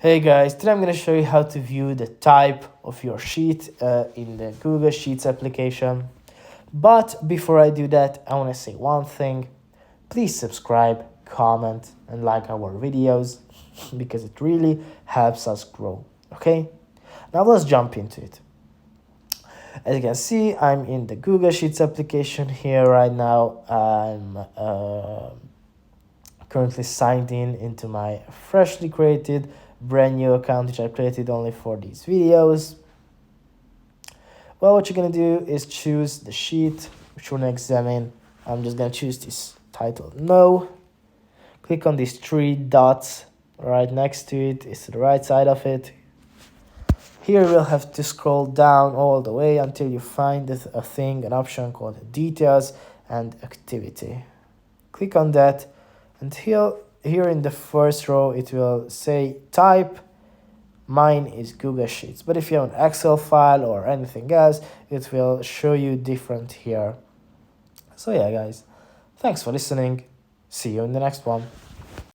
Hey guys, today I'm going to show you how to view the type of your sheet in the Google Sheets application. But before I do that, I want to say one thing. Please subscribe, comment and like our videos because it really helps us grow. Okay, now let's jump into it. As you can see, I'm in the Google Sheets application here right now. I'm currently signed in into my freshly created brand new account which I created only for these videos. Well, what you're gonna do is choose the sheet which you want to examine. I'm just gonna choose this title no. Click on these three dots right next to it. It's to the right side of it. Here you'll have to scroll down all the way until you find an option called details and activity. Click on that, and here in the first row it will say type. Mine is Google Sheets, but if you have an Excel file or anything else, it will show you different here. So yeah guys, thanks for listening. See you in the next one.